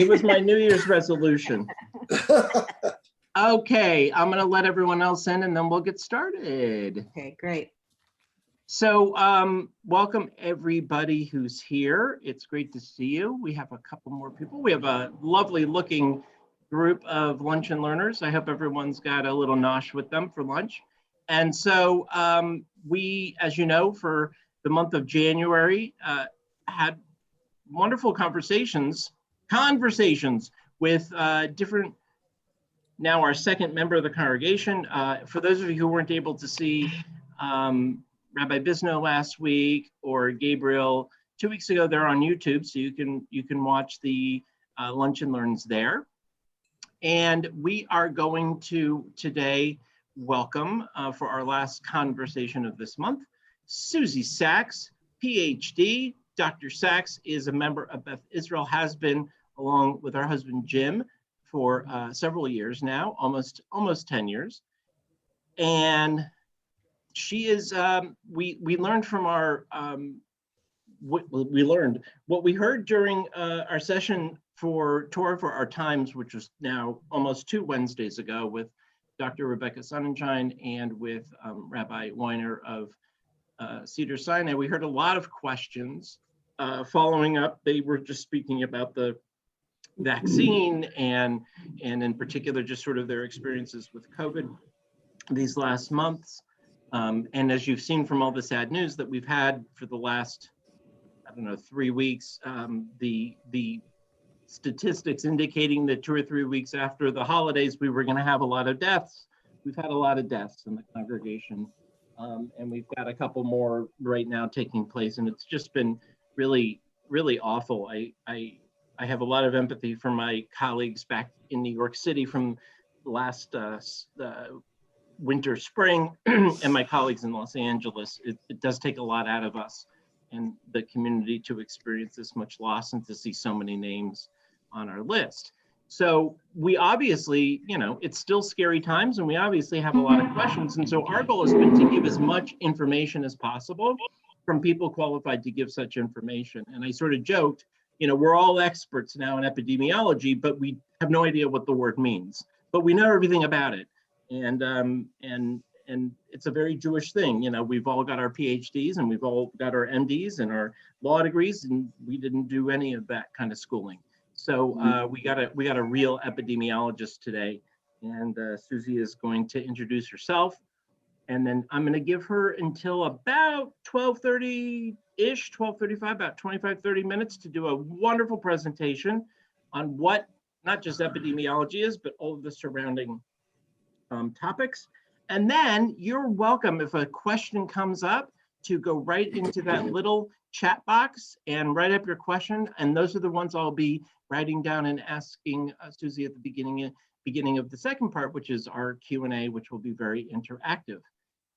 It was my New Year's resolution. Okay, I'm gonna let everyone else in and then we'll get started. Okay, great. So welcome everybody who's here. It's great to see you. We have a couple more people. We have a lovely looking group of lunch and learners. I hope everyone's got a little nosh with them for lunch. And so we, as you know, for the month of January, had wonderful conversations with different, now our second member of the congregation. For those of you who weren't able to see Rabbi Bisno last week or Gabriel 2 weeks ago, they're on YouTube, so you can watch the lunch and learns there. And we are going to today welcome for our last conversation of this month, Susie Sachs, Ph.D. Dr. Sachs is a member of Beth Israel, has been along with her husband Jim for several years now, almost 10 years. And she is, we learned from our, what we heard during our session for Torah for Our Times, which was now almost 2 Wednesdays ago with Dr. Rebecca Sonnenschein and with Rabbi Weiner of Cedar Sinai. We heard a lot of questions following up. They were just speaking about the vaccine and in particular just sort of their experiences with COVID these last months. And as you've seen from all the sad news that we've had for the last, I don't know, 3 weeks, the statistics indicating that 2 or 3 weeks after the holidays, we were going to have a lot of deaths. We've had a lot of deaths in the congregation. And we've got a couple more right now taking place. And it's just been really, really awful. I have a lot of empathy for my colleagues back in New York City from last winter, spring, and my colleagues in Los Angeles. It does take a lot out of us and the community to experience this much loss and to see so many names on our list. So we obviously, you know, it's still scary times and we obviously have a lot of questions. And so our goal has been to give as much information as possible from people qualified to give such information. And I sort of joked, you know, we're all experts now in epidemiology, but we have no idea what the word means, but we know everything about it. And it's a very Jewish thing. You know, we've all got our PhDs and we've all got our MDs and our law degrees, and we didn't do any of that kind of schooling. So we got a real epidemiologist today, and Susie is going to introduce herself, and then I'm going to give her until about 12:30-ish, 12:35, about 25-30 minutes to do a wonderful presentation on what not just epidemiology is, but all of the surrounding topics. And then you're welcome, if a question comes up, to go right into that little chat box and write up your question. And those are the ones I'll be writing down and asking Susie at the beginning of the second part, which is our Q&A, which will be very interactive.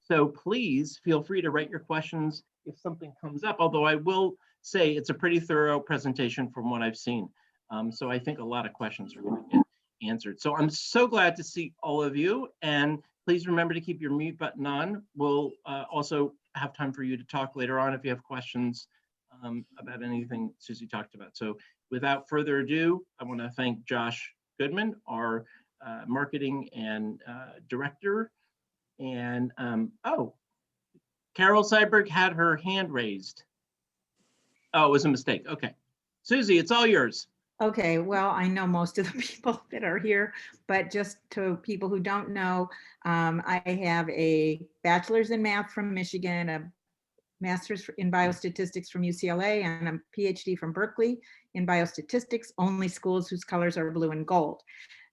So please feel free to write your questions if something comes up, although I will say it's a pretty thorough presentation from what I've seen. So I think a lot of questions are going to get answered. So I'm so glad to see all of you, and please remember to keep your mute button on. We'll also have time for you to talk later on if you have questions about anything Susie talked about. So without further ado, I want to thank Josh Goodman, our marketing and director. And oh, Carol Seiberg had her hand raised. Oh, it was a mistake. Okay. Susie, it's all yours. Okay, well, I know most of the people that are here, but just to people who don't know, I have a bachelor's in math from Michigan, a master's in biostatistics from UCLA, and a PhD from Berkeley in biostatistics, only schools whose colors are blue and gold,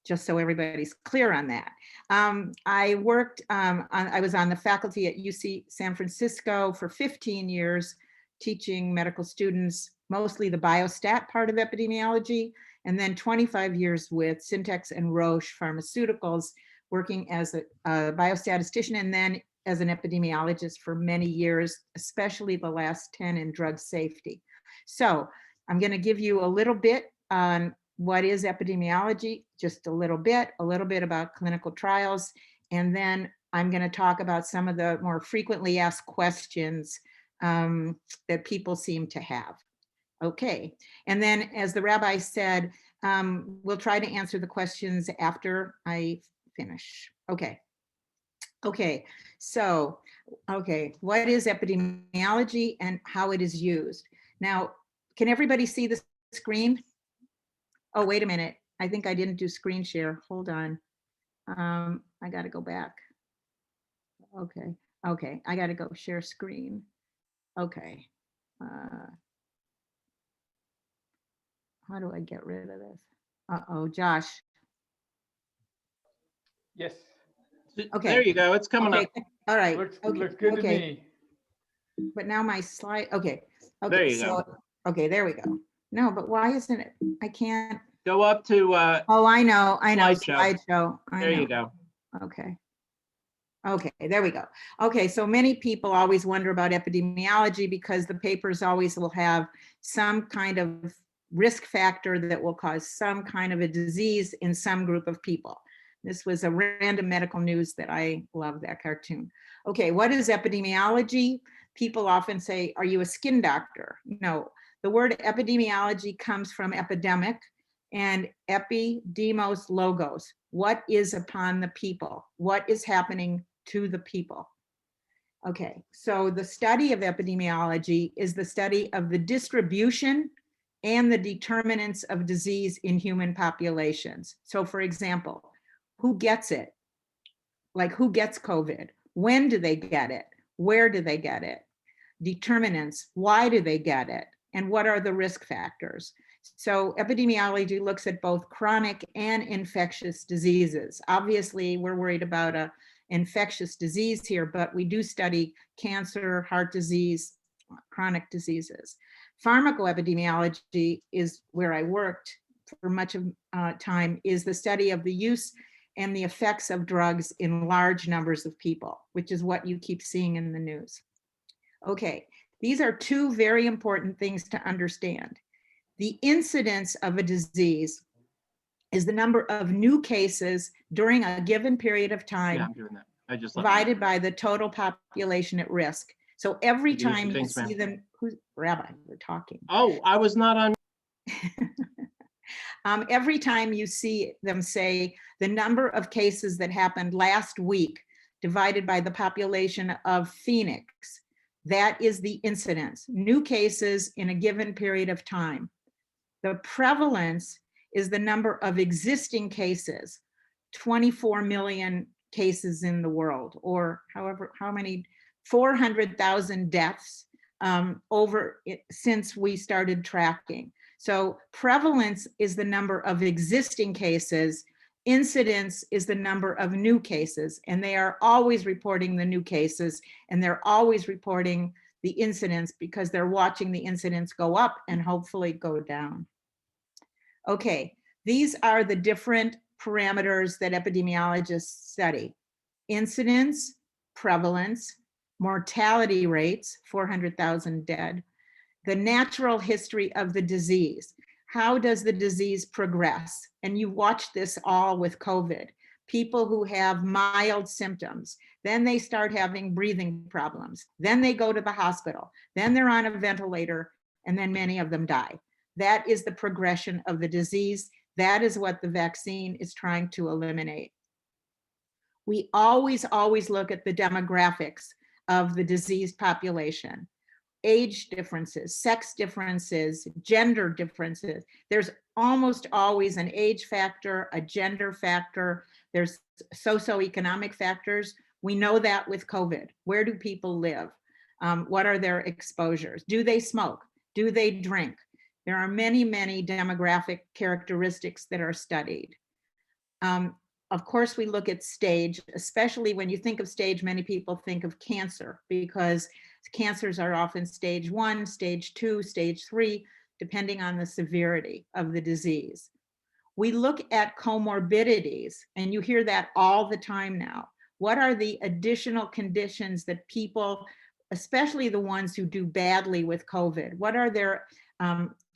just so everybody's clear on that. I worked, I was on the faculty at UC San Francisco for 15 years, teaching medical students mostly the biostat part of epidemiology, and then 25 years with Syntex and Roche Pharmaceuticals, working as a biostatistician and then as an epidemiologist for many years, especially the last 10 in drug safety. So I'm going to give you a little bit on what is epidemiology, just a little bit about clinical trials, and then I'm going to talk about some of the more frequently asked questions that people seem to have. Okay, and then as the rabbi said, We'll try to answer the questions after I finish. Okay. Okay, so, okay, what is epidemiology and how it is used? Now, can everybody see the screen? Oh, wait a minute. I think I didn't do screen share. Hold on. I got to go back. Okay, okay, I got to go share screen. Okay. How do I get rid of this? Uh-oh, Josh. Yes, Okay. There you go. It's coming Okay, up. all right. looks Okay, good to okay. me. But now my slide, okay. Okay, There you so, okay, there we go. No, but why isn't it? I can't. Go up to, Oh, I know, Slideshow. slideshow. I there know. you go. Okay. Okay, there we go. Okay, so many people always wonder about epidemiology because the papers always will have some kind of risk factor that will cause some kind of a disease in some group of people. This was a random medical news that I love, that cartoon. Okay, what is epidemiology? People often say, are you a skin doctor? No, the word epidemiology comes from epidemic and epidemos logos. What is upon the people? What is happening to the people? Okay, so the study of epidemiology is the study of the distribution and the determinants of disease in human populations. So for example, who gets it? Like who gets COVID? When do they get it? Where do they get it? Determinants, why do they get it? And what are the risk factors? So epidemiology looks at both chronic and infectious diseases. Obviously, we're worried about a infectious disease here, but we do study cancer, heart disease, chronic diseases. Pharmacoepidemiology is where I worked for much of time, is the study of the use and the effects of drugs in large numbers of people, which is what you keep seeing in the news. Okay, these are two very important things to understand. The incidence of a disease is the number of new cases during a given period of Yeah, time I'm doing that. I just divided by the total population at risk. So every Thank you. time you Thanks, see ma'am. them, who's Rabbi, we're talking. Oh, I was not on. Every time you see them say the number of cases that happened last week divided by the population of Phoenix, that is the incidence, new cases in a given period of time. The prevalence is the number of existing cases, 24 million cases in the world, or however, how many, 400,000 deaths since we started tracking. So prevalence is the number of existing cases, incidence is the number of new cases, and they are always reporting the new cases, and they're always reporting the incidence because they're watching the incidence go up and hopefully go down. Okay, these are the different parameters that epidemiologists study. Incidence, prevalence, mortality rates, 400,000 dead, the natural history of the disease. How does the disease progress? And you watch this all with COVID. People who have mild symptoms, then they start having breathing problems, then they go to the hospital, then they're on a ventilator, and then many of them die. That is the progression of the disease. That is what the vaccine is trying to eliminate. We always look at the demographics of the diseased population. Age differences, sex differences, gender differences. There's almost always an age factor, a gender factor. There's socioeconomic factors. We know that with COVID. Where do people live? What are their exposures? Do they smoke? Do they drink? There are many demographic characteristics that are studied. Of course, we look at stage, especially when you think of stage, many people think of cancer because cancers are often stage 1, stage 2, stage 3, depending on the severity of the disease. We look at comorbidities, and you hear that all the time now. What are the additional conditions that people, especially the ones who do badly with COVID, what are their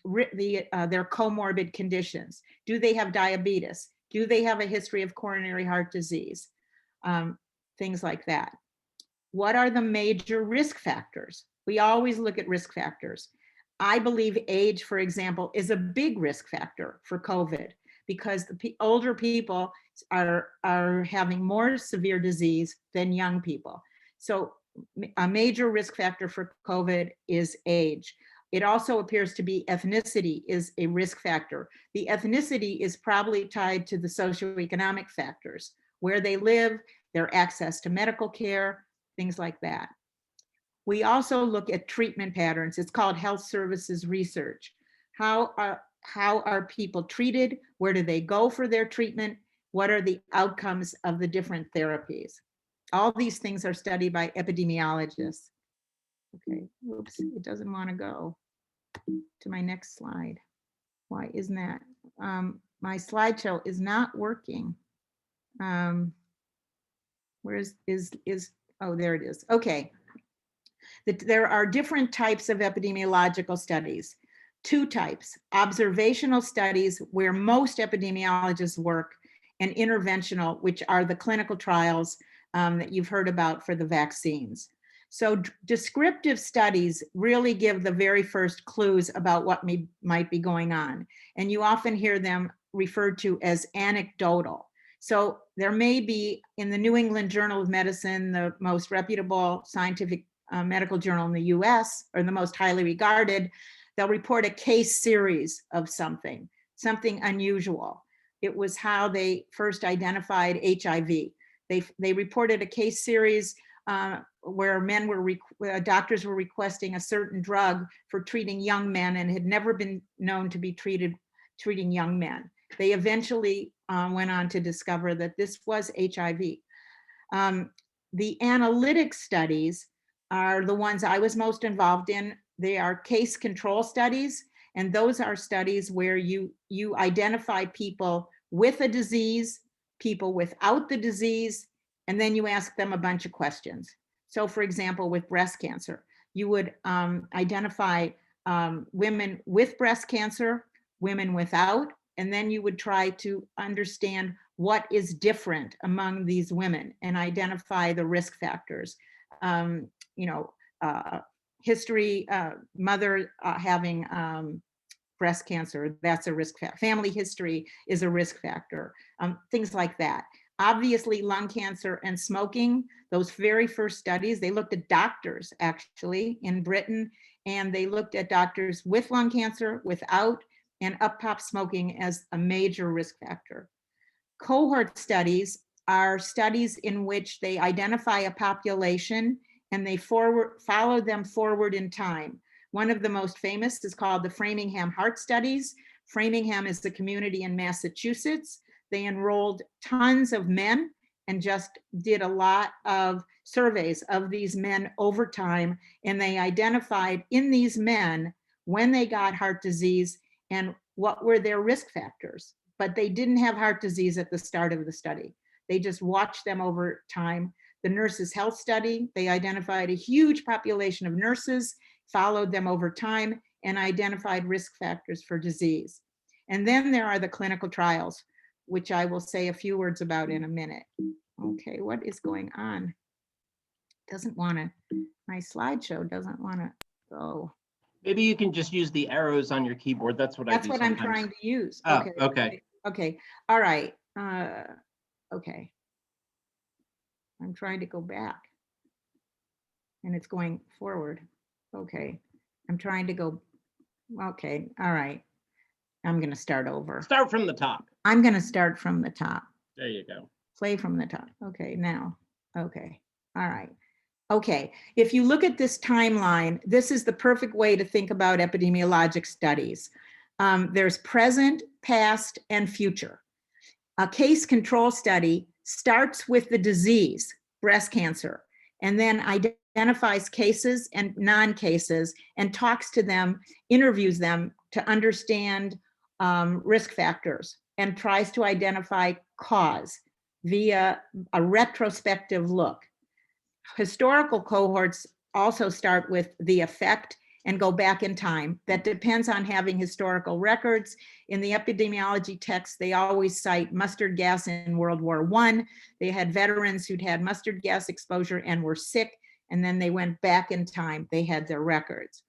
comorbid conditions? Do they have diabetes? Do they have a history of coronary heart disease? Things like that. What are the major risk factors? We always look at risk factors. I believe age, for example, is a big risk factor for COVID because the older people are having more severe disease than young people. So a major risk factor for COVID is age. It also appears to be ethnicity is a risk factor. The ethnicity is probably tied to the socioeconomic factors, where they live, their access to medical care, things like that. We also look at treatment patterns. It's called health services research. How are people treated? Where do they go for their treatment? What are the outcomes of the different therapies? All these things are studied by epidemiologists. Okay, oops, it doesn't want to go to my next slide. Why isn't that? My slideshow is not working. Where oh, there it is. Okay. There are different types of epidemiological studies. Two types: observational studies, where most epidemiologists work, and interventional, which are the clinical trials that you've heard about for the vaccines. So descriptive studies really give the very first clues about what might be going on. And you often hear them referred to as anecdotal. So there may be, in the New England Journal of Medicine, the most reputable scientific medical journal in the US, or the most highly regarded, they'll report a case series of something unusual. It was how they first identified HIV. They reported a case series where doctors were requesting a certain drug for treating young men and had never been known to be treating young men. They eventually went on to discover that this was HIV. The analytic studies are the ones I was most involved in. They are case control studies, and those are studies where you identify people with a disease, people without the disease, and then you ask them a bunch of questions. So for example, with breast cancer, you would identify women with breast cancer, women without, and then you would try to understand what is different among these women and identify the risk factors. History, mother having breast cancer, that's a risk factor. Family history is a risk factor, things like that. Obviously, lung cancer and smoking, those very first studies, they looked at doctors actually in Britain, and they looked at doctors with lung cancer, without, and up popped smoking as a major risk factor. Cohort studies are studies in which they identify a population and they follow them forward in time. One of the most famous is called the Framingham Heart Studies. Framingham is the community in Massachusetts. They enrolled tons of men and just did a lot of surveys of these men over time. And they identified in these men when they got heart disease and what were their risk factors. But they didn't have heart disease at the start of the study. They just watched them over time. The Nurses' Health Study, they identified a huge population of nurses, followed them over time, and identified risk factors for disease. And then there are the clinical trials, which I will say a few words about in a minute. Okay, what is going on? Doesn't want to, my slideshow doesn't want to go. Maybe you can just use the arrows on your keyboard. That's what I do That's what sometimes. I'm trying to use. Oh, Okay. okay. Okay. All right. Okay. I'm trying to go back. And it's going forward. Okay. I'm trying to go. Okay. All right. I'm going to start over. Start from the top. I'm going to start from the top. There you go. Play from the top. Okay. Now. Okay. All right. Okay, if you look at this timeline, this is the perfect way to think about epidemiologic studies. There's present, past, and future. A case control study starts with the disease, breast cancer, and then identifies cases and non-cases and talks to them, interviews them to understand risk factors and tries to identify cause via a retrospective look. Historical cohorts also start with the effect and go back in time. That depends on having historical records. In the epidemiology text, they always cite mustard gas in World War I. They had veterans who'd had mustard gas exposure and were sick, and then they went back in time. They had their records.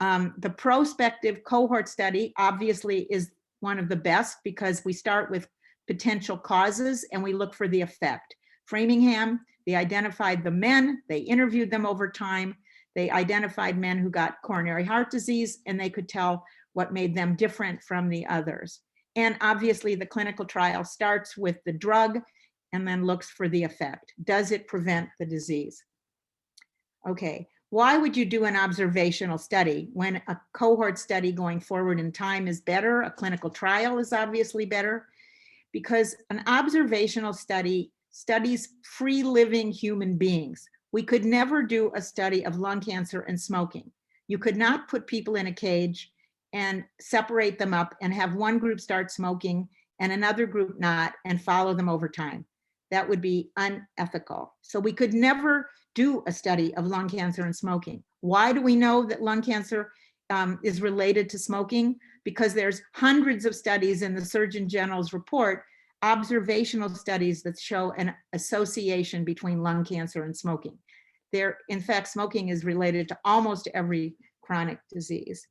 The prospective cohort study obviously is one of the best because we start with potential causes and we look for the effect. Framingham, they identified the men, they interviewed them over time, they identified men who got coronary heart disease, and they could tell what made them different from the others. And obviously the clinical trial starts with the drug and then looks for the effect. Does it prevent the disease? Okay, why would you do an observational study when a cohort study going forward in time is better? A clinical trial is obviously better because an observational study studies free living human beings. We could never do a study of lung cancer and smoking. You could not put people in a cage and separate them up and have one group start smoking and another group not and follow them over time. That would be unethical. So we could never do a study of lung cancer and smoking. Why do we know that lung cancer is related to smoking? Because there's hundreds of studies in the Surgeon General's report, observational studies that show an association between lung cancer and smoking. In fact, smoking is related to almost every chronic disease.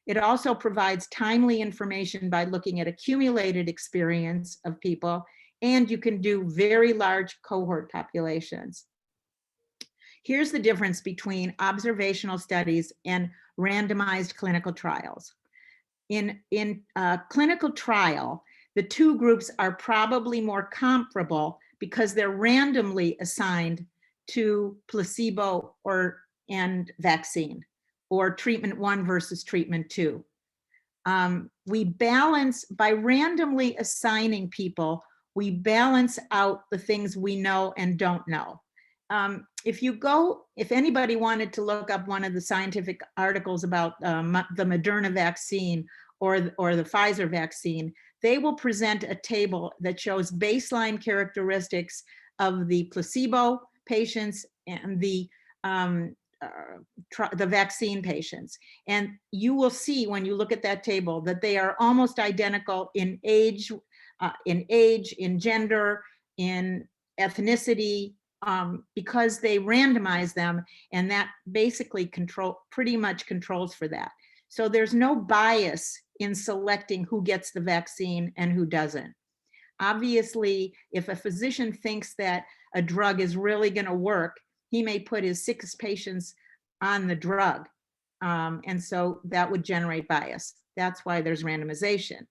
It also provides timely information by looking at accumulated experience of people, and you can do very large cohort populations. Here's the difference between observational studies and randomized clinical trials. In a clinical trial, the two groups are probably more comparable because they're randomly assigned to placebo and vaccine, or treatment 1 versus treatment 2. We balance, by randomly assigning people, we balance out the things we know and don't know. If anybody wanted to look up one of the scientific articles about the Moderna vaccine or the Pfizer vaccine, they will present a table that shows baseline characteristics of the placebo patients and the vaccine patients. And you will see when you look at that table that they are almost identical in age, in gender, in ethnicity, because they randomize them, and that basically pretty much controls for that. So there's no bias in selecting who gets the vaccine and who doesn't. Obviously, if a physician thinks that a drug is really going to work, he may put his 6 patients on the drug. And so that would generate bias. That's why there's randomization.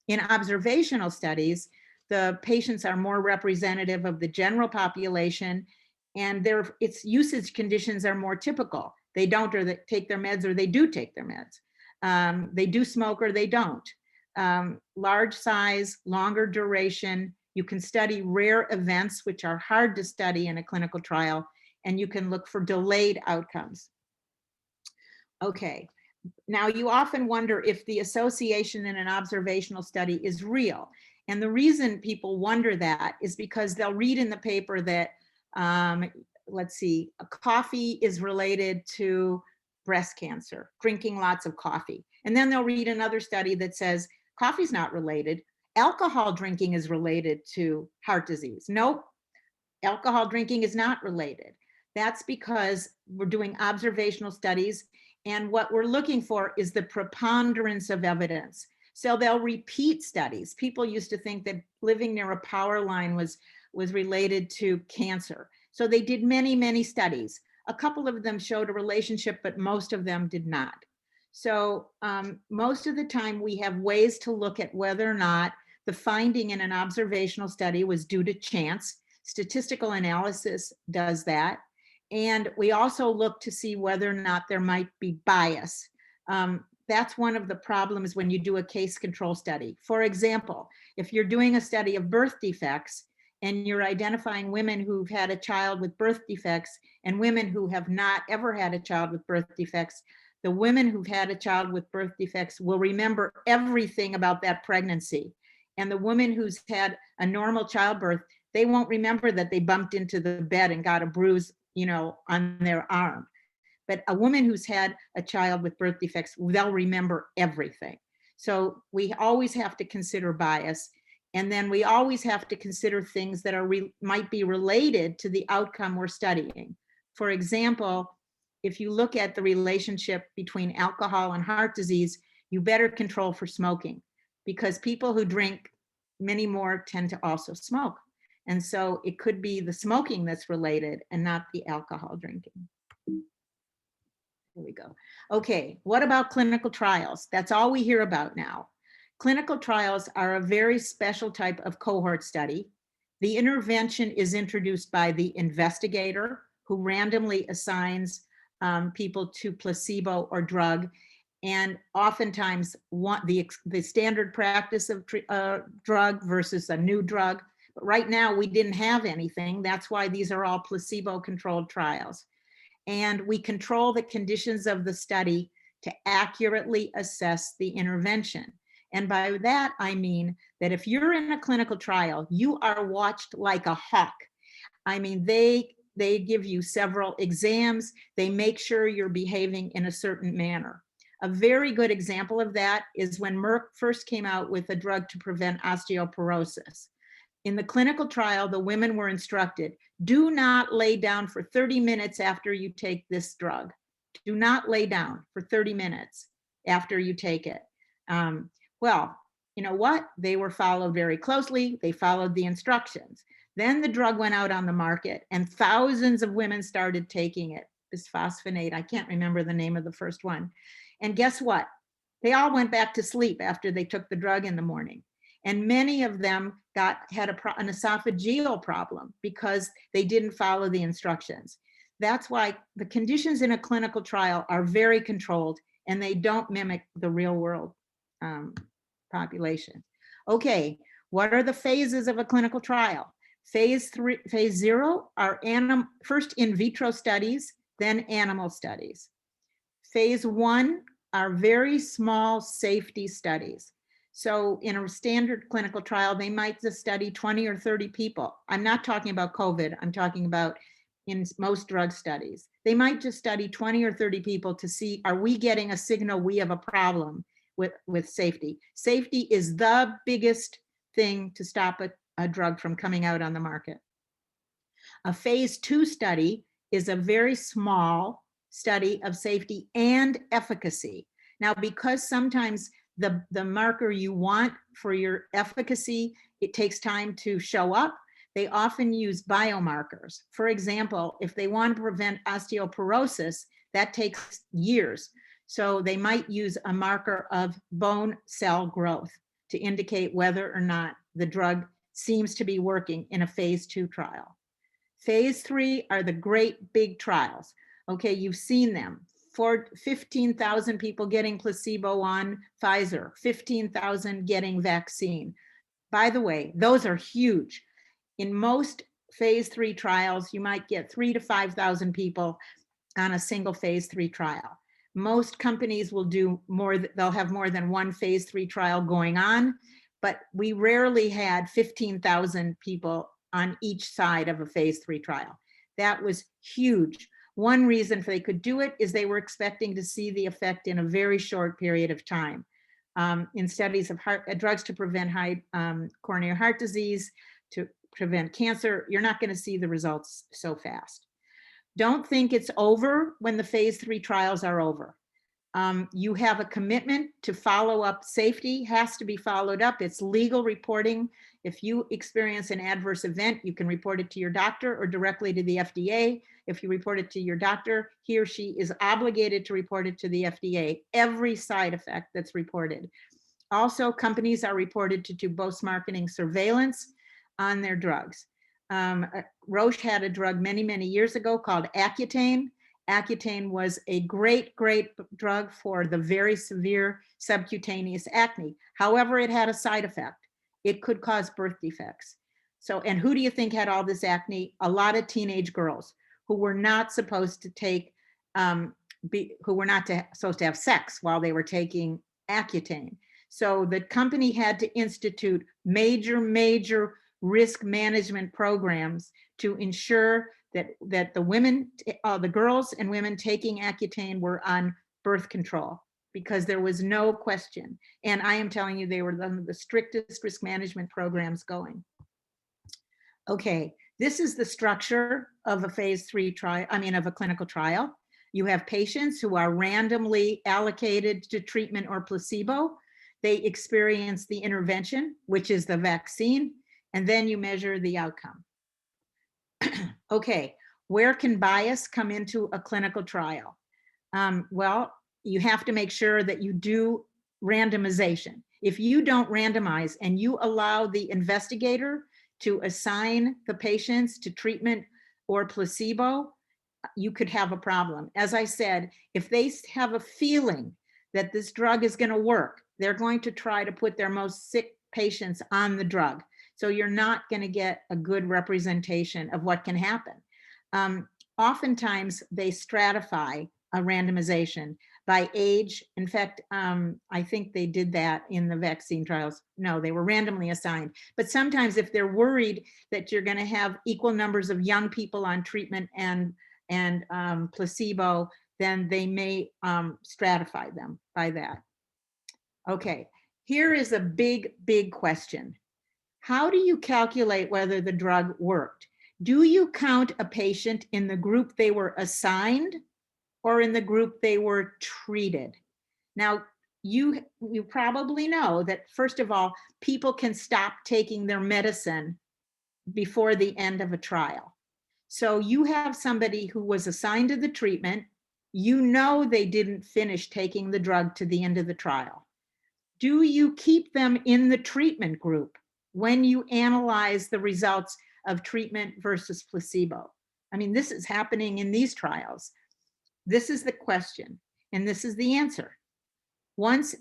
In observational studies, the patients are more representative of the general population, and its usage conditions are more typical. They don't or they take their meds, or they do take their meds. They do smoke or they don't. Large size, longer duration. You can study rare events, which are hard to study in a clinical trial, and you can look for delayed outcomes. Okay, now you often wonder if the association in an observational study is real. And the reason people wonder that is because they'll read in the paper that, let's see, coffee is related to breast cancer, drinking lots of coffee. And then they'll read another study that says coffee's not related. Alcohol drinking is related to heart disease. Nope, alcohol drinking is not related. That's because we're doing observational studies, and what we're looking for is the preponderance of evidence. So they'll repeat studies. People used to think that living near a power line was related to cancer. So they did many, many studies. A couple of them showed a relationship, but most of them did not. So most of the time we have ways to look at whether or not the finding in an observational study was due to chance. Statistical analysis does that. And we also look to see whether or not there might be bias. That's one of the problems when you do a case control study. For example, if you're doing a study of birth defects and you're identifying women who've had a child with birth defects and women who have not ever had a child with birth defects, the women who've had a child with birth defects will remember everything about that pregnancy. And the woman who's had a normal childbirth, they won't remember that they bumped into the bed and got a bruise, on their arm. But a woman who's had a child with birth defects, they'll remember everything. So we always have to consider bias. And then we always have to consider things that might be related to the outcome we're studying. For example, if you look at the relationship between alcohol and heart disease, you better control for smoking, because people who drink many more tend to also smoke. And so it could be the smoking that's related and not the alcohol drinking. Here we go. Okay, what about clinical trials? That's all we hear about now. Clinical trials are a very special type of cohort study. The intervention is introduced by the investigator, who randomly assigns people to placebo or drug. And oftentimes the standard practice of drug versus a new drug. But right now we didn't have anything. That's why these are all placebo-controlled trials. And we control the conditions of the study to accurately assess the intervention. And by that, I mean that if you're in a clinical trial, you are watched like a hawk. I mean, they give you several exams. They make sure you're behaving in a certain manner. A very good example of that is when Merck first came out with a drug to prevent osteoporosis. In the clinical trial, the women were instructed, do not lay down for 30 minutes after you take this drug. Do not lay down for 30 minutes after you take it. Well, you know what? They were followed very closely. They followed the instructions. Then the drug went out on the market and thousands of women started taking it, bisphosphonate. I can't remember the name of the first one. And guess what? They all went back to sleep after they took the drug in the morning. And many of them had an esophageal problem because they didn't follow the instructions. That's why the conditions in a clinical trial are very controlled and they don't mimic the real world population. Okay, what are the phases of a clinical trial? Phase 0 are first in vitro studies, then animal studies. Phase 1 are very small safety studies. So in a standard clinical trial, they might just study 20 or 30 people. I'm not talking about COVID, I'm talking about in most drug studies. They might just study 20 or 30 people to see, are we getting a signal we have a problem with safety? Safety is the biggest thing to stop a drug from coming out on the market. A phase 2 study is a very small study of safety and efficacy. Now, because sometimes the marker you want for your efficacy, it takes time to show up, they often use biomarkers. For example, if they want to prevent osteoporosis, that takes years. So they might use a marker of bone cell growth to indicate whether or not the drug seems to be working in a phase 2 trial. Phase 3 are the great big trials. Okay, you've seen them. For 15,000 people getting placebo on Pfizer, 15,000 getting vaccine. By the way, those are huge. In most phase 3 trials, you might get 3,000 to 5,000 people on a single phase 3 trial. Most companies will do more, they'll have more than one phase 3 trial going on, but we rarely had 15,000 people on each side of a phase 3 trial. That was huge. One reason they could do it is they were expecting to see the effect in a very short period of time. In studies of drugs to prevent coronary heart disease, to prevent cancer, you're not going to see the results so fast. Don't think it's over when the phase 3 trials are over. You have a commitment to follow up. Safety has to be followed up. It's legal reporting. If you experience an adverse event, you can report it to your doctor or directly to the FDA. If you report it to your doctor, he or she is obligated to report it to the FDA, every side effect that's reported. Also, companies are reported to do post-marketing surveillance on their drugs. Roche had a drug many, many years ago called Accutane. Accutane was a great, great drug for the very severe subcutaneous acne. However, it had a side effect. It could cause birth defects. So, and who do you think had all this acne? A lot of teenage girls who were not supposed to take, supposed to have sex while they were taking Accutane. So the company had to institute major risk management programs to ensure that the women, the girls and women taking Accutane were on birth control, because there was no question. And I am telling you, they were one of the strictest risk management programs going. Okay, this is the structure of a phase 3 trial, of a clinical trial. You have patients who are randomly allocated to treatment or placebo. They experience the intervention, which is the vaccine, and then you measure the outcome. Okay, where can bias come into a clinical trial? Well, you have to make sure that you do randomization. If you don't randomize and you allow the investigator to assign the patients to treatment or placebo, you could have a problem. As I said, if they have a feeling that this drug is going to work, they're going to try to put their most sick patients on the drug. So you're not going to get a good representation of what can happen. Oftentimes, they stratify a randomization by age. In fact, I think they did that in the vaccine trials. No, they were randomly assigned. But sometimes if they're worried that you're going to have equal numbers of young people on treatment and placebo, then they may stratify them by that. Okay, here is a big, big question. How do you calculate whether the drug worked? Do you count a patient in the group they were assigned or in the group they were treated? Now, you probably know that, first of all, people can stop taking their medicine before the end of a trial. So you have somebody who was assigned to the treatment, you know they didn't finish taking the drug to the end of the trial. Do you keep them in the treatment group when you analyze the results of treatment versus placebo? I mean, this is happening in these trials. This is the question, and this is the answer. Once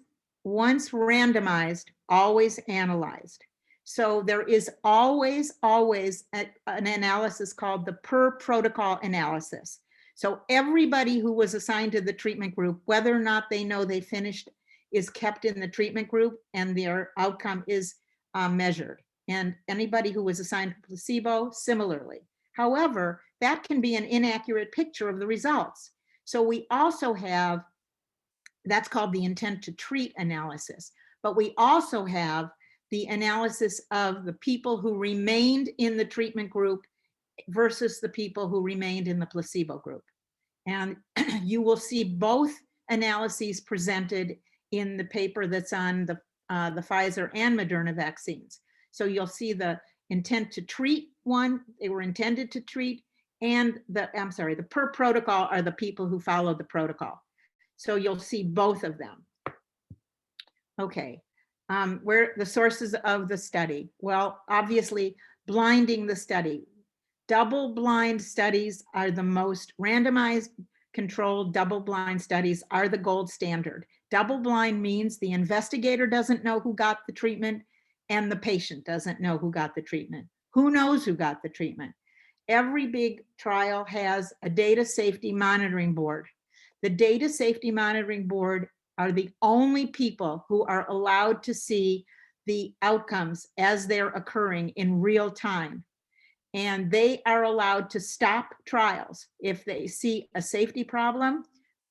randomized, always analyzed. So there is always an analysis called the per protocol analysis. So everybody who was assigned to the treatment group, whether or not they know they finished, is kept in the treatment group and their outcome is measured. And anybody who was assigned to placebo, similarly. However, that can be an inaccurate picture of the results. So we also have, that's called the intent to treat analysis, but we also have the analysis of the people who remained in the treatment group versus the people who remained in the placebo group. And you will see both analyses presented in the paper that's on the Pfizer and Moderna vaccines. So you'll see the intent to treat one, they were intended to treat, and the per protocol are the people who followed the protocol. So you'll see both of them. Okay, where the sources of the study? Well, obviously, blinding the study. Double-blind studies are the most randomized, controlled double-blind studies are the gold standard. Double-blind means the investigator doesn't know who got the treatment and the patient doesn't know who got the treatment. Who knows who got the treatment? Every big trial has a data safety monitoring board. The data safety monitoring board are the only people who are allowed to see the outcomes as they're occurring in real time. And they are allowed to stop trials if they see a safety problem,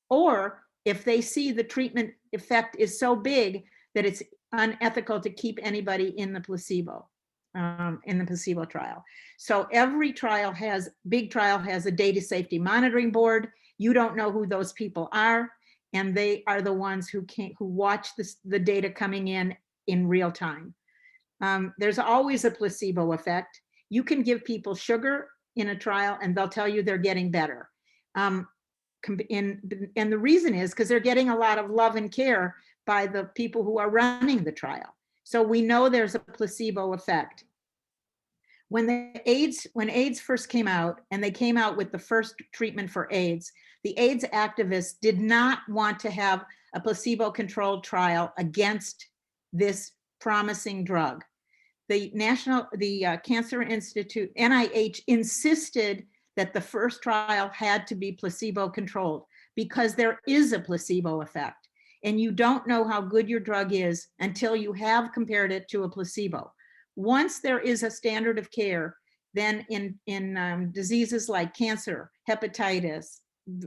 or if they see the treatment effect is so big that it's unethical to keep anybody in the placebo trial. So every trial big trial has a data safety monitoring board. You don't know who those people are, and they are the ones who watch the data coming in real time. There's always a placebo effect. You can give people sugar in a trial and they'll tell you they're getting better. And the reason is because they're getting a lot of love and care by the people who are running the trial. So we know there's a placebo effect. When AIDS first came out, and they came out with the first treatment for AIDS, the AIDS activists did not want to have a placebo-controlled trial against this promising drug. The Cancer Institute, NIH, insisted that the first trial had to be placebo-controlled because there is a placebo effect. And you don't know how good your drug is until you have compared it to a placebo. Once there is a standard of care, then in diseases like cancer, hepatitis,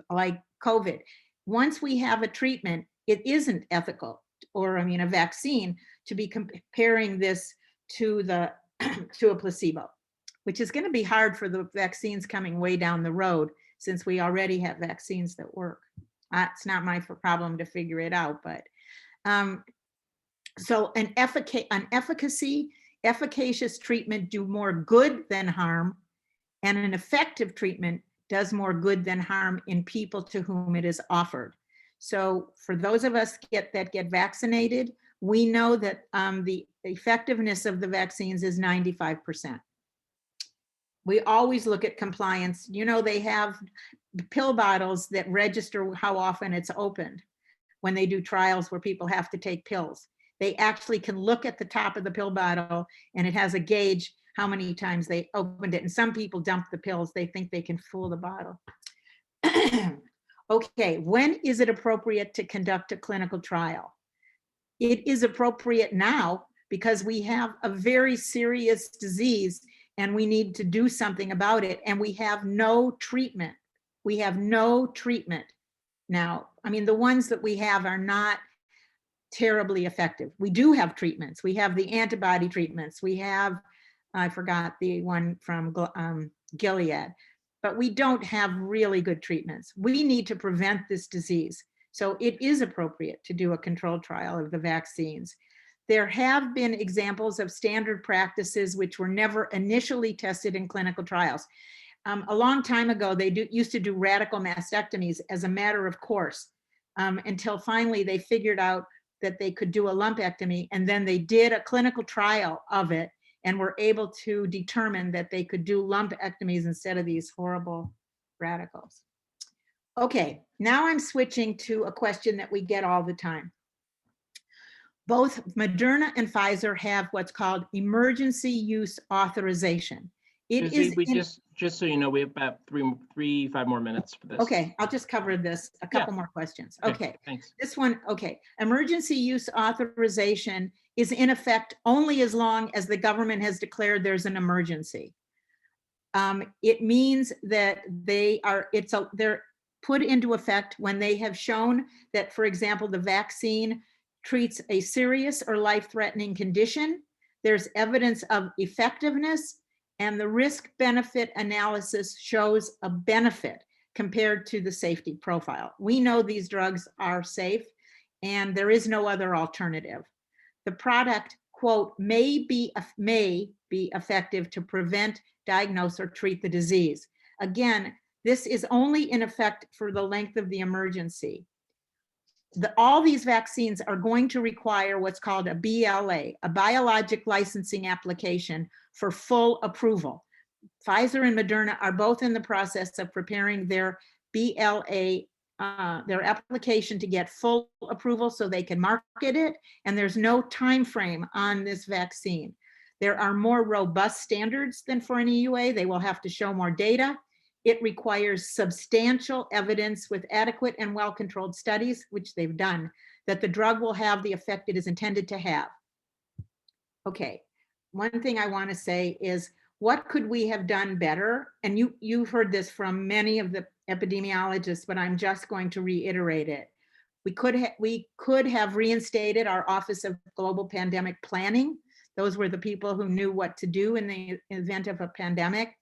like COVID, once we have a treatment, it isn't ethical, or a vaccine, to be comparing this to a placebo, which is going to be hard for the vaccines coming way down the road since we already have vaccines that work. It's not my problem to figure it out, but so an efficacious treatment do more good than harm, and an effective treatment does more good than harm in people to whom it is offered. So for those of us that get vaccinated, we know that the effectiveness of the vaccines is 95%. We always look at compliance. You know, they have pill bottles that register how often it's opened when they do trials where people have to take pills. They actually can look at the top of the pill bottle and it has a gauge how many times they opened it. And some people dump the pills. They think they can fool the bottle. Okay, when is it appropriate to conduct a clinical trial? It is appropriate now because we have a very serious disease and we need to do something about it, and we have no treatment. We have no treatment now. I mean, the ones that we have are not terribly effective. We do have treatments. We have the antibody treatments. We have, I forgot the one from Gilead, but we don't have really good treatments. We need to prevent this disease. So it is appropriate to do a controlled trial of the vaccines. There have been examples of standard practices which were never initially tested in clinical trials. A long time ago, they used to do radical mastectomies as a matter of course, until finally they figured out that they could do a lumpectomy, and then they did a clinical trial of it and were able to determine that they could do lumpectomies instead of these horrible radicals. Okay, now I'm switching to a question that we get all the time. Both Moderna and Pfizer have what's called emergency use authorization. It is just so you know, we have about 5 more minutes for this. Okay, I'll just cover this, a couple more questions. Okay, thanks. This one, okay. Emergency use authorization is in effect only as long as the government has declared there's an emergency. It means that they're put into effect when they have shown that, for example, the vaccine treats a serious or life-threatening condition, there's evidence of effectiveness, and the risk-benefit analysis shows a benefit compared to the safety profile. We know these drugs are safe and there is no other alternative. The product, quote, may be effective to prevent, diagnose, or treat the disease. Again, this is only in effect for the length of the emergency. All these vaccines are going to require what's called a BLA, a biologic licensing application for full approval. Pfizer and Moderna are both in the process of preparing their BLA, their application to get full approval so they can market it, and there's no time frame on this vaccine. There are more robust standards than for an EUA. They will have to show more data. It requires substantial evidence with adequate and well-controlled studies, which they've done, that the drug will have the effect it is intended to have. Okay, one thing I want to say is, what could we have done better? And you've heard this from many of the epidemiologists, but I'm just going to reiterate it. We could have reinstated our Office of Global Pandemic Planning. Those were the people who knew what to do in the event of a pandemic.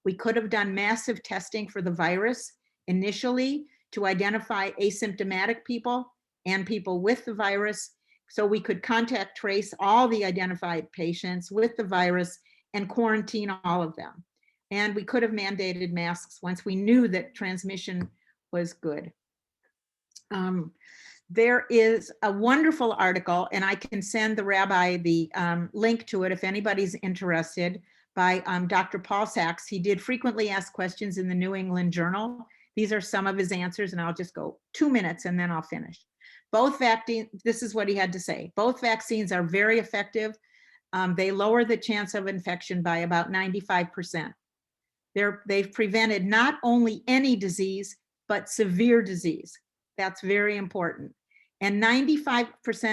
We could have done massive testing for the virus initially to identify asymptomatic people and people with the virus, so we could contact trace all the identified patients with the virus and quarantine all of them. And we could have mandated masks once we knew that transmission was good. There is a wonderful article, and I can send the rabbi the link to it if anybody's interested, by Dr. Paul Sachs. He did frequently asked questions in the New England Journal. These are some of his answers, and I'll just go 2 minutes and then I'll finish. Both vaccines, this is what he had to say. Both vaccines are very effective. They lower the chance of infection by about 95%. They've prevented not only any disease, but severe disease. That's very important. And 95%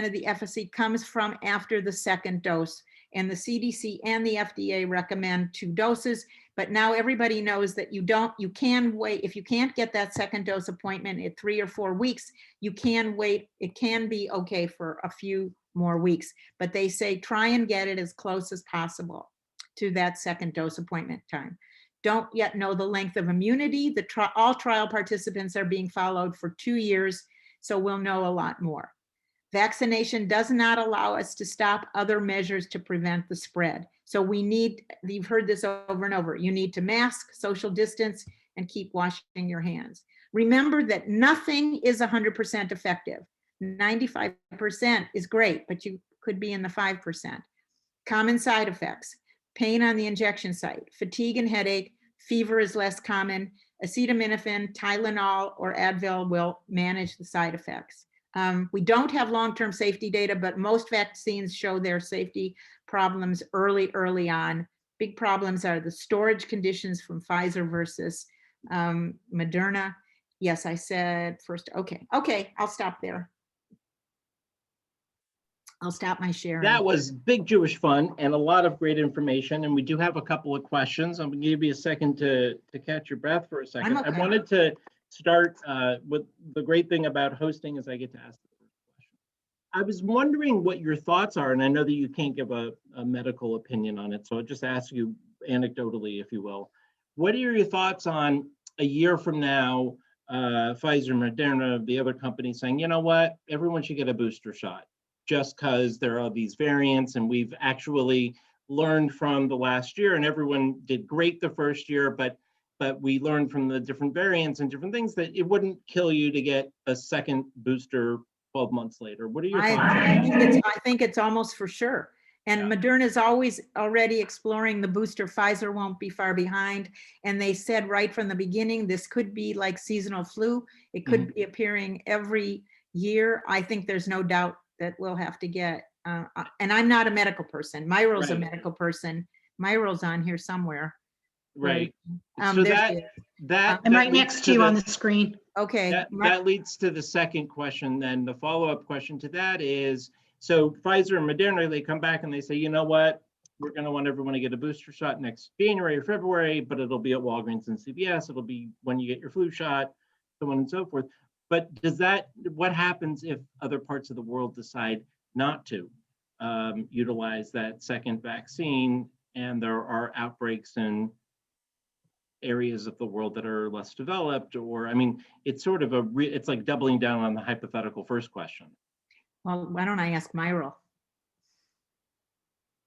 of the efficacy comes from after the second dose. And the CDC and the FDA recommend 2 doses, but now everybody knows that you can wait. If you can't get that second dose appointment at 3 or 4 weeks, you can wait. It can be okay for a few more weeks, but they say try and get it as close as possible to that second dose appointment time. don't yet know the length of immunity. All trial participants are being followed for 2 years, so we'll know a lot more. Vaccination does not allow us to stop other measures to prevent the spread. So we need, you've heard this over and over, you need to mask, social distance, and keep washing your hands. Remember that nothing is 100% effective. 95% is great, but you could be in the 5%. Common side effects: pain on the injection site, fatigue and headache, fever is less common. Acetaminophen, Tylenol, or Advil will manage the side effects. We don't have long-term safety data, but most vaccines show their safety problems early on. Big problems are the storage conditions from Pfizer versus Moderna. Yes, I said first. Okay, I'll stop there. I'll stop my sharing. That was big Jewish fun and a lot of great information. And we do have a couple of questions. I'm going to give you a second to catch your breath for a second. Okay. I wanted to start with the great thing about hosting is I get to ask the first question. I was wondering what your thoughts are, and I know that you can't give a medical opinion on it, so I'll just ask you anecdotally, if you will. What are your thoughts on a year from now, Pfizer, Moderna, the other companies saying, you know what, everyone should get a booster shot just because there are these variants, and we've actually learned from the last year, and everyone did great the first year, but we learned from the different variants and different things that it wouldn't kill you to get a second booster 12 months later. What are your thoughts on that? I think it's almost for sure. And yeah. Moderna is already exploring the booster. Pfizer won't be far behind. And they said right from the beginning, this could be like seasonal flu. It could be appearing every year. I think there's no doubt that we'll have to get, and I'm not a medical person. Myro's a medical person. Myro's on here somewhere. Right. So that I'm right next to you on the screen. Okay. That leads to the second question. Then the follow-up question to that is, so Pfizer and Moderna, they come back and they say, you know what, we're going to want everyone to get a booster shot next January or February, but it'll be at Walgreens and CVS. It'll be when you get your flu shot, so on and so forth. But what happens if other parts of the world decide not to utilize that second vaccine, and there are outbreaks in areas of the world that are less developed? Or, I mean, it's sort of it's like doubling down on the hypothetical first question. Well, why don't I ask Myro?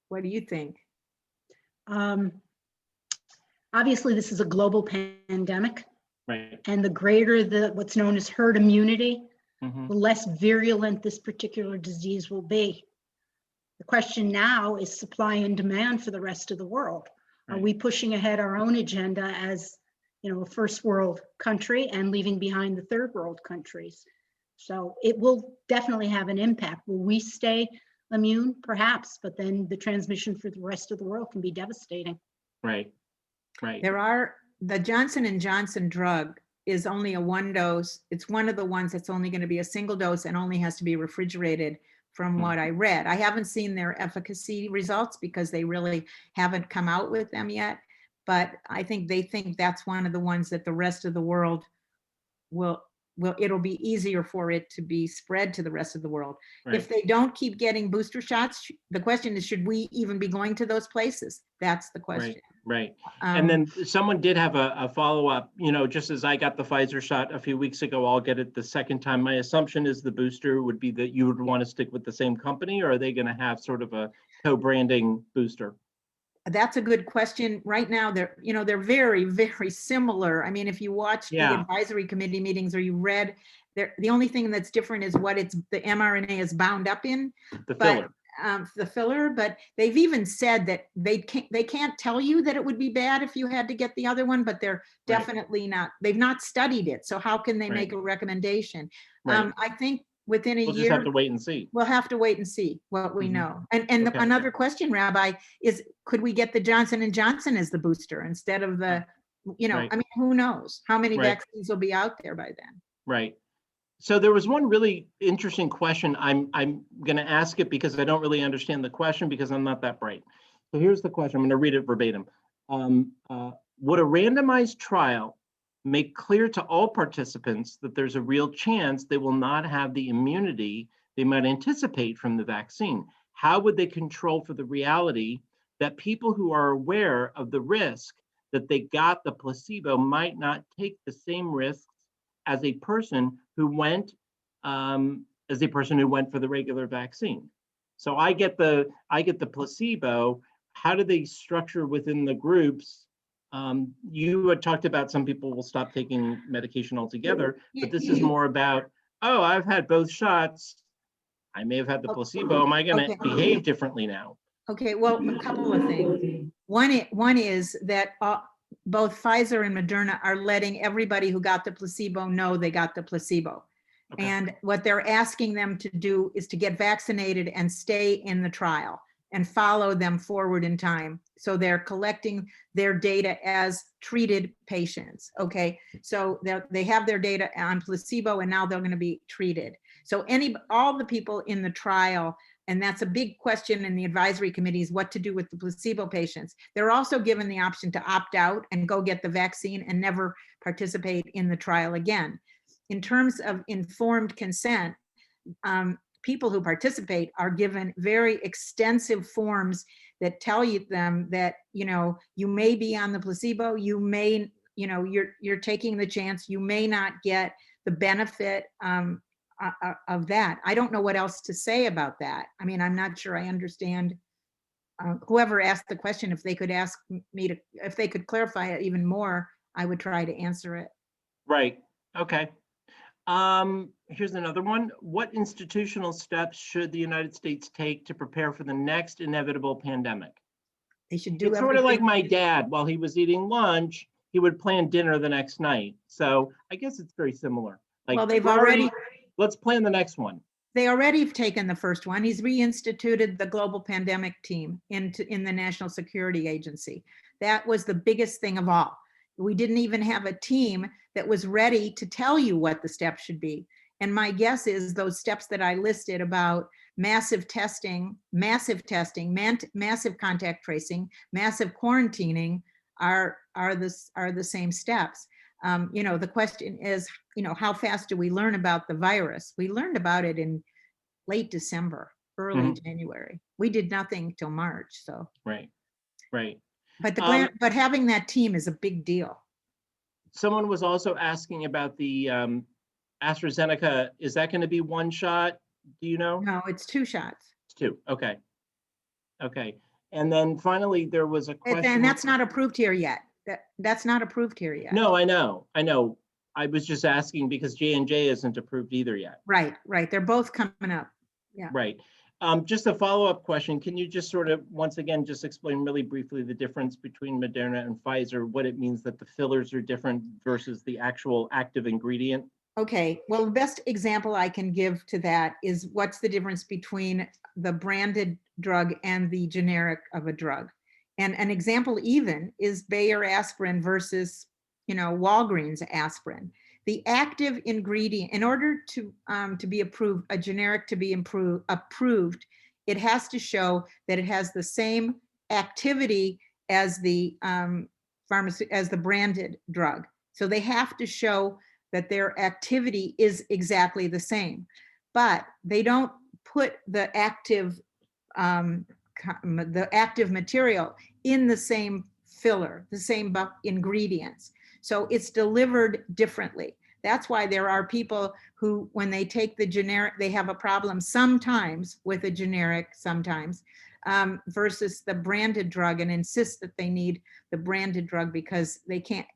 What do you think? Obviously, this is a global pandemic. Right. And the greater what's known as herd immunity, the less virulent this particular disease will be. The question now is supply and demand for the rest of the world. Right. Are we pushing ahead our own agenda as, you know, a first world country and leaving behind the third world countries? So it will definitely have an impact. Will we stay immune? Perhaps, but then the transmission for the rest of the world can be devastating. Right. Right. The Johnson & Johnson drug is only a 1 dose. It's one of the ones that's only going to be a single dose and only has to be refrigerated from what I read. I haven't seen their efficacy results because they really haven't come out with them yet. But I think they think that's one of the ones that the rest of the world it'll be easier for it to be spread to the rest of the world. Right. If they don't keep getting booster shots, the question is, should we even be going to those places? That's the question. Right. And then someone did have a follow-up, you know, just as I got the Pfizer shot a few weeks ago, I'll get it the second time. My assumption is the booster would be that you would want to stick with the same company, or are they going to have sort of a co-branding booster? That's a good question. Right now, they're very, very similar. I mean, if you watch the advisory committee meetings or you read, the only thing that's different is what the mRNA is bound up in. The filler, but they've even said that they can't tell you that it would be bad if you had to get the other one, but they're definitely not. They've not studied it, so how can they make a recommendation? Right. I think within a year, we'll just have to wait and see. We'll have to wait and see what we know. And another question, Rabbi, is could we get the Johnson & Johnson as the booster instead of the, I mean, who knows how many vaccines will be out there by then? Right. So there was one really interesting question. I'm going to ask it because I don't really understand the question because I'm not that bright. So here's the question. I'm going to read it verbatim. Would a randomized trial make clear to all participants that there's a real chance they will not have the immunity they might anticipate from the vaccine? How would they control for the reality that people who are aware of the risk that they got the placebo might not take the same risks as a person who went for the regular vaccine. So I get the placebo. How do they structure within the groups? You had talked about some people will stop taking medication altogether, but this is more about, oh, I've had both shots. I may have had the placebo. Am I going to behave differently now? Okay, well, a couple of things. One is that both Pfizer and Moderna are letting everybody who got the placebo know they got the placebo. Okay. And what they're asking them to do is to get vaccinated and stay in the trial and follow them forward in time. So they're collecting their data as treated patients. Okay, so they have their data on placebo and now they're going to be treated. So all the people in the trial, and that's a big question in the advisory committees, what to do with the placebo patients. They're also given the option to opt out and go get the vaccine and never participate in the trial again. In terms of informed consent, people who participate are given very extensive forms that tell them that, you may be on the placebo, you may, you're taking the chance, you may not get the benefit of that. I don't know what else to say about that. I mean, I'm not sure I understand. Whoever asked the question, if they could ask me if they could clarify it even more, I would try to answer it. Right. Okay. Here's another one. What institutional steps should the United States take to prepare for the next inevitable pandemic? They should do It's sort of like my dad. While he was eating lunch, he would plan dinner the next night. So I guess it's very similar. Like, well, they've already. Let's plan the next one. They already have taken the first one. He's reinstituted the global pandemic team in the National Security Agency. That was the biggest thing of all. We didn't even have a team that was ready to tell you what the steps should be. And my guess is those steps that I listed about massive testing, massive contact tracing, massive quarantining are the same steps. The question is, how fast do we learn about the virus? We learned about it in late December, early January. We did nothing till March. So right. But having that team is a big deal. Someone was also asking about the AstraZeneca. Is that going to be one shot? Do you know? No, it's 2 shots. It's 2. Okay. And then finally, there was a question. And that's not approved here yet. That's not approved here yet. No, I know. I was just asking because J&J isn't approved either yet. Right. They're both coming up. Yeah. Right. Just a follow-up question. Can you just sort of, once again, just explain really briefly the difference between Moderna and Pfizer, what it means that the fillers are different versus the actual active ingredient? Okay. Well, the best example I can give to that is what's the difference between the branded drug and the generic of a drug. And an example even is Bayer aspirin versus, Walgreens aspirin. The active ingredient, in order to be approved, a generic to be approved, it has to show that it has the same activity as the as the branded drug. So they have to show that their activity is exactly the same, but they don't put the active material in the same filler, the same ingredients. So it's delivered differently. That's why there are people who, when they take the generic, they have a problem sometimes with a generic, versus the branded drug, and insist that they need the branded drug because they can't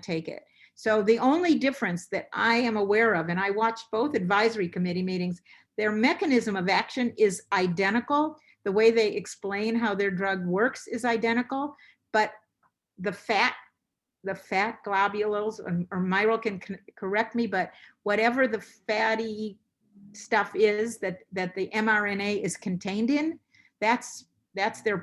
take it. So the only difference that I am aware of, and I watched both advisory committee meetings, their mechanism of action is identical. The way they explain how their drug works is identical, but the fat globules, or Myral can correct me, but whatever the fatty stuff is that the mRNA is contained in, that's their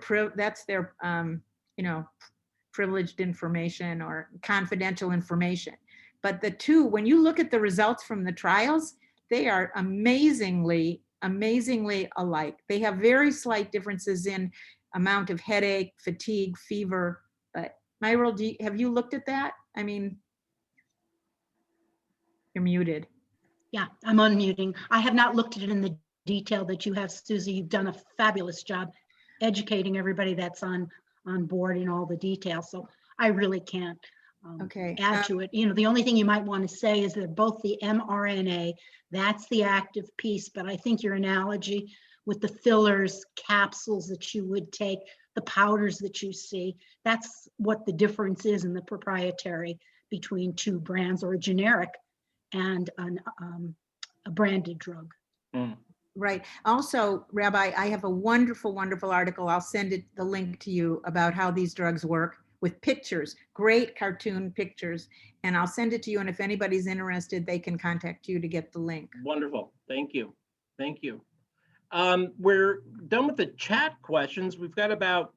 privileged information or confidential information. But the two, when you look at the results from the trials, they are amazingly alike. They have very slight differences in amount of headache, fatigue, fever. But Myral, have you looked at that? I mean, you're muted. Yeah, I'm unmuting. I have not looked at it in the detail that you have, Susie. You've done a fabulous job educating everybody that's on board in all the details. So I really can't Okay. add to it. You know, the only thing you might want to say is that both the mRNA, that's the active piece, but I think your analogy with the fillers, capsules that you would take, the powders that you see, that's what the difference is in the proprietary between two brands or a generic and a branded drug. Mm. Right. Also, Rabbi, I have a wonderful, wonderful article. I'll send it, the link to you about how these drugs work with pictures, great cartoon pictures, and I'll send it to you. And if anybody's interested, they can contact you to get the link. Wonderful. Thank you. Thank you. We're done with the chat questions. We've got about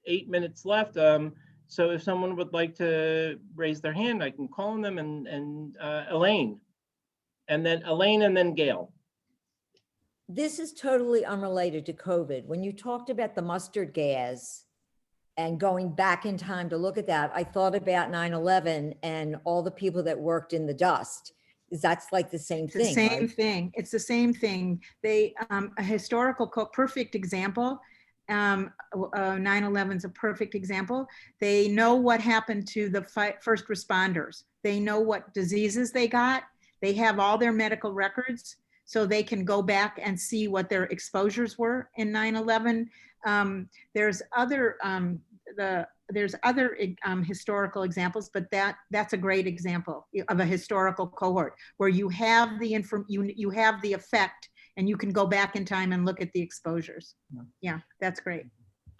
8 minutes left. So if someone would like to raise their hand, I can call on them, and Elaine. And then Gail. This is totally unrelated to COVID. When you talked about the mustard gas and going back in time to look at that, I thought about 9/11 and all the people that worked in the dust. That's like the same It's the thing, same right? thing. It's the same thing. They, a historical perfect example. 9/11 is a perfect example. They know what happened to the first responders. They know what diseases they got. They have all their medical records, so they can go back and see what their exposures were in 9/11. There's other historical examples, but that's a great example of a historical cohort where you have the you have the effect, and you can go back in time and look at the exposures. Yeah, that's great.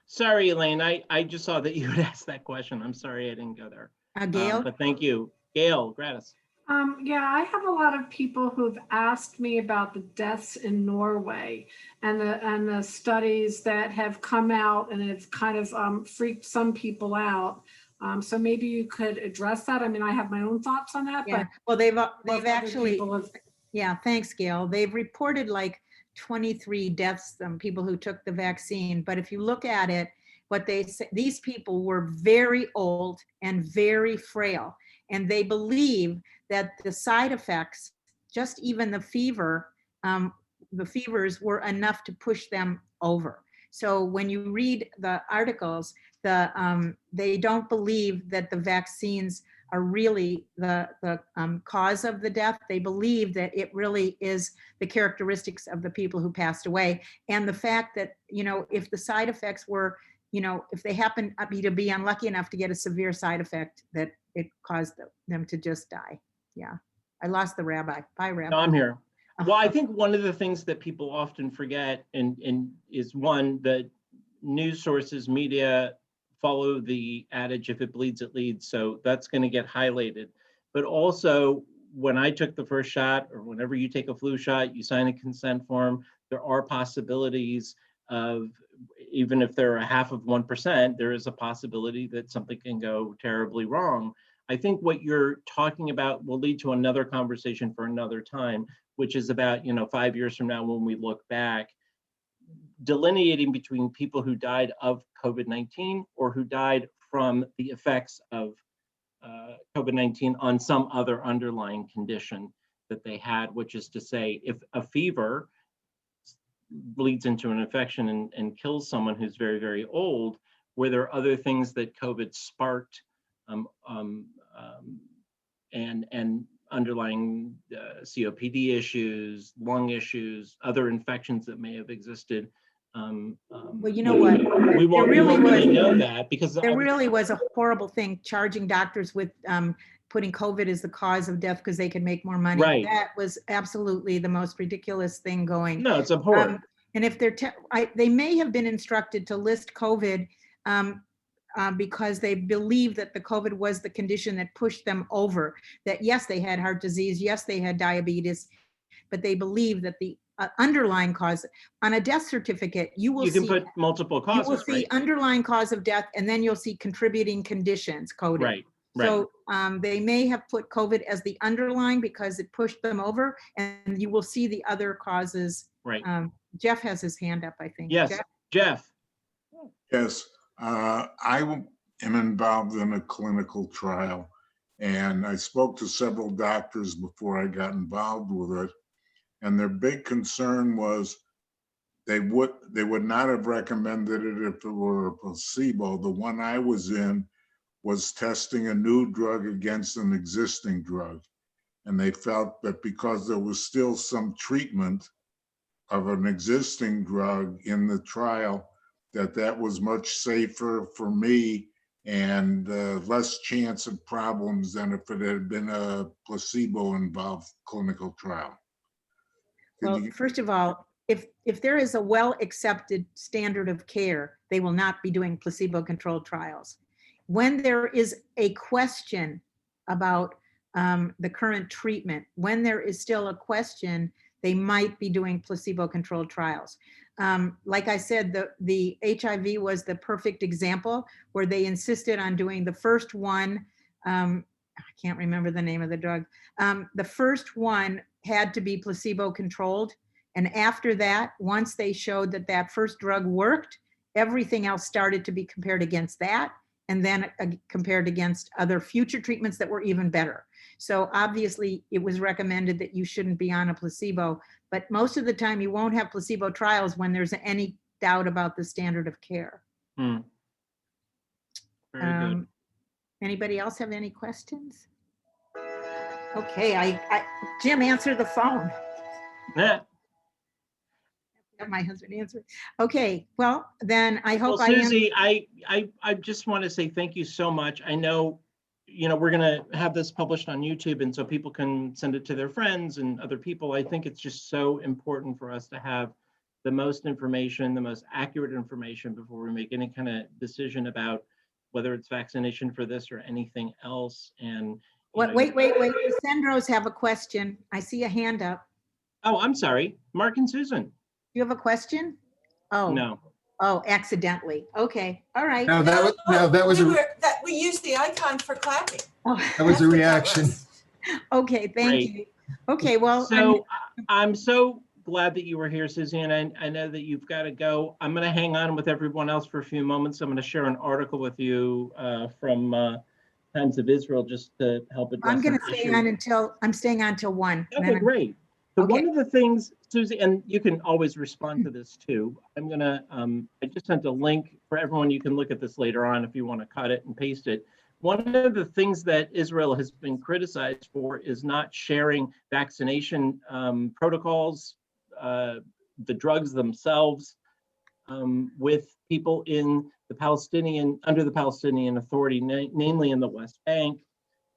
Sorry, Elaine, I just saw that you had asked that question. I'm sorry I didn't go there. Gail? But thank you. Gail, gratis. Yeah, I have a lot of people who've asked me about the deaths in Norway and the studies that have come out, and it's kind of freaked some people out. So maybe you could address that. I mean, I have my own thoughts on that, Yeah. but Well, they've actually, have, yeah, thanks, Gail. They've reported like 23 deaths, people who took the vaccine. But if you look at it, what they say, these people were very old and very frail, and they believe that the side effects, just even the fever, the fevers were enough to push them over. So when you read the articles, they don't believe that the vaccines are really the cause of the death. They believe that it really is the characteristics of the people who passed away. And the fact that, you know, if the side effects were, you know, if they happen to be unlucky enough to get a severe side effect, that it caused them to just die. Yeah. I lost the rabbi. Bye, Rabbi. No, I'm here. Well, I think one of the things that people often forget and is one, that news sources, media follow the adage, if it bleeds, it leads. So that's going to get highlighted. But also, when I took the first shot, or whenever you take a flu shot, you sign a consent form. There are possibilities of, even if they're 0.5%, there is a possibility that something can go terribly wrong. I think what you're talking about will lead to another conversation for another time, which is about, you know, 5 years from now when we look back, delineating between people who died of COVID-19 or who died from the effects of COVID-19 on some other underlying condition that they had, which is to say, if a fever bleeds into an infection and kills someone who's very, very old, were there other things that COVID sparked and underlying COPD issues, lung issues, other infections that may have existed. Well, you know what? We won't really know that, because there really was a horrible thing charging doctors with putting COVID as the cause of death because they could make more money. Right. That was absolutely the most ridiculous thing going. No, it's abhorrent. And if they're, they may have been instructed to list COVID because they believe that the COVID was the condition that pushed them over. That yes, they had heart disease, yes, they had diabetes, but they believe that the underlying cause on a death certificate, you will see. You can put multiple causes, you will see underlying cause of death, and then you'll see contributing conditions coded. Right. So they may have put COVID as the underlying because it pushed them over, and you will see the other causes. Right. Jeff has his hand up, I think. Yes, Jeff. Yes, I am involved in a clinical trial, and I spoke to several doctors before I got involved with it, and their big concern was they would not have recommended it if it were a placebo. The one I was in was testing a new drug against an existing drug. And they felt that because there was still some treatment of an existing drug in the trial, that was much safer for me and less chance of problems than if it had been a placebo-involved clinical trial. Well, first of all, if there is a well-accepted standard of care, they will not be doing placebo-controlled trials. When there is a question about the current treatment, when there is still a question, they might be doing placebo-controlled trials. Like I said, the HIV was the perfect example where they insisted on doing the first one. I can't remember the name of the drug. The first one had to be placebo-controlled. And after that, once they showed that that first drug worked, everything else started to be compared against that, and then compared against other future treatments that were even better. So obviously it was recommended that you shouldn't be on a placebo, but most of the time you won't have placebo trials when there's any doubt about the standard of care. Very good. Anybody else have any questions? Okay, Jim, answer the phone. Yeah. Have my husband answer. Okay, well, then I hope Well, Susie, I just want to say thank you so much. I know, we're going to have this published on YouTube, and so people can send it to their friends and other people. I think it's just so important for us to have the most information, the most accurate information before we make any kind of decision about whether it's vaccination for this or anything else. And wait. The Sendros have a question. I see a hand up. Oh, I'm sorry. Mark and Susan. You have a question? Oh. No. Oh, accidentally. Okay. All right. No, that was we used the icon for clapping. Oh. That was a reaction. Okay, thank you. Okay, well. So I'm so glad that you were here, Susie, and I know that you've got to go. I'm going to hang on with everyone else for a few moments. I'm going to share an article with you from Times of Israel just to help address. I'm going to stay on until 1. Okay, great. So one of the things, Susie, and you can always respond to this too. I'm going to, I just sent a link for everyone. You can look at this later on if you want to cut it and paste it. One of the things that Israel has been criticized for is not sharing vaccination protocols, the drugs themselves, with people in the under the Palestinian Authority, namely in the West Bank.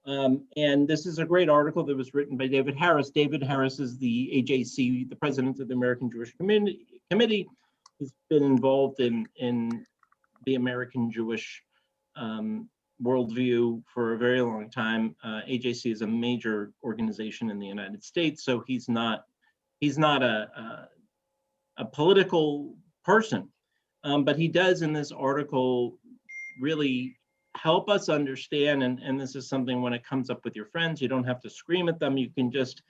And this is a great article that was written by David Harris. David Harris is the AJC, the president of the American Jewish Committee. He's been involved in the American Jewish worldview for a very long time. AJC is a major organization in the United States, so he's not a political person, but he does in this article really help us understand, and this is something when it comes up with your friends, you don't have to scream at them. You can just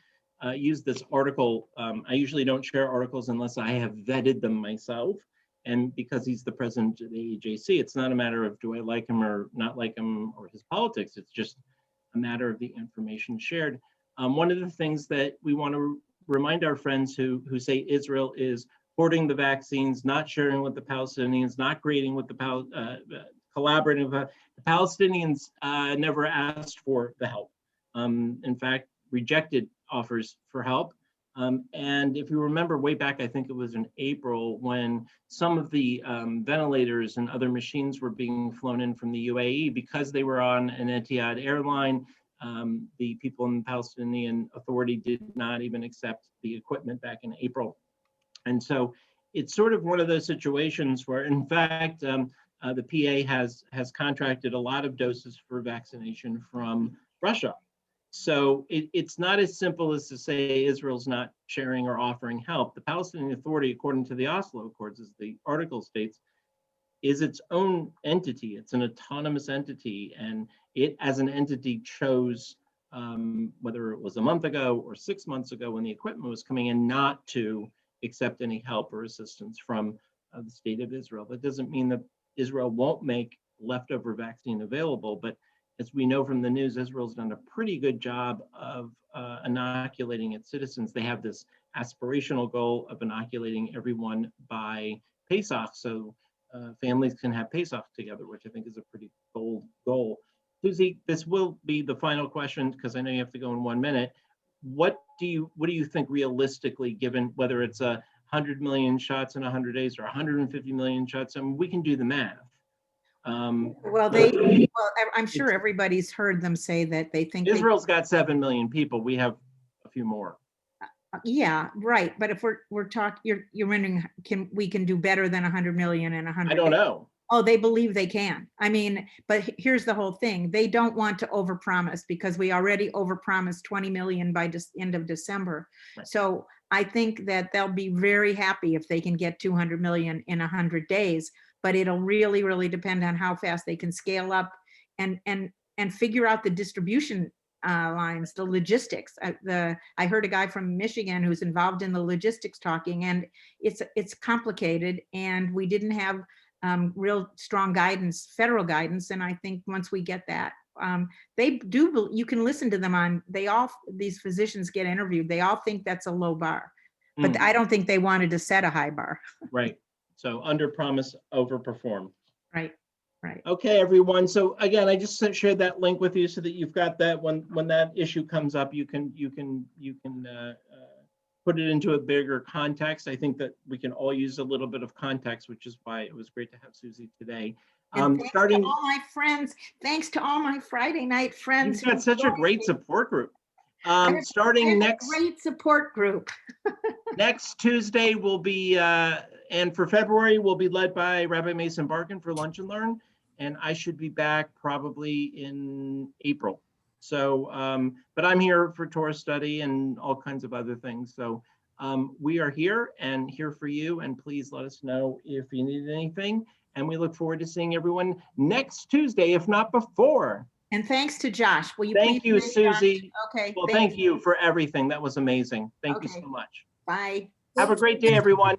use this article. I usually don't share articles unless I have vetted them myself. And because he's the president of the AJC, it's not a matter of do I like him or not like him or his politics. It's just a matter of the information shared. One of the things that we want to remind our friends who say Israel is hoarding the vaccines, not sharing with the Palestinians, not creating with the collaborating with the Palestinians, never asked for the help. In fact, rejected offers for help. And if you remember way back, I think it was in April, when some of the ventilators and other machines were being flown in from the UAE because they were on an Etihad airline, the people in the Palestinian Authority did not even accept the equipment back in April. And so it's sort of one of those situations where, in fact, the PA has contracted a lot of doses for vaccination from Russia. So it's not as simple as to say Israel's not sharing or offering help. The Palestinian Authority, according to the Oslo Accords, as the article states, is its own entity. It's an autonomous entity, and it as an entity chose, whether it was a month ago or 6 months ago when the equipment was coming in, not to accept any help or assistance from the state of Israel. That doesn't mean that Israel won't make leftover vaccine available, but as we know from the news, Israel's done a pretty good job of inoculating its citizens. They have this aspirational goal of inoculating everyone by Pesach, so families can have Pesach together, which I think is a pretty goal. Susie, this will be the final question because I know you have to go in 1 minute. What do you think realistically, given whether it's 100 million shots in 100 days or 150 million shots? I mean, we can do the math. Well, I'm sure everybody's heard them say that they think Israel's got 7 million people. We have a few more. Yeah, right. But if we're talking, you're wondering, we can do better than 100 million in 100 I don't days? know. Oh, they believe they can. I mean, but here's the whole thing. They don't want to overpromise because we already overpromised 20 million by end of December. Right. So I think that they'll be very happy if they can get 200 million in 100 days, but it'll really, really depend on how fast they can scale up and figure out the distribution lines, the logistics. I heard a guy from Michigan who's involved in the logistics talking, and it's complicated, and we didn't have real strong guidance, federal guidance. And I think once we get that, they do, you can listen to them these physicians get interviewed. They all think that's a low bar, but I don't think they wanted to set a high bar. Right. So under promise, over perform. Right. Right. Okay, everyone. So again, I just shared that link with you so that you've got that when that issue comes up, you can put it into a bigger context. I think that we can all use a little bit of context, which is why it was great to have Susie today. And thanks to all my friends, thanks to all my Friday night friends. You've got such a great support group. Starting next great support group. next Tuesday will be and for February will be led by Rabbi Mason Barkin for Lunch and Learn, and I should be back probably in April. So, but I'm here for Torah study and all kinds of other things. So we are here and here for you. And please let us know if you need anything. And we look forward to seeing everyone next Tuesday, if not before. And thanks to Josh. Will you Thank you, please thank Susie. Josh? Okay. Well, thank you for everything. That was amazing. Thank you Okay. so much. Bye. Have a great day, everyone.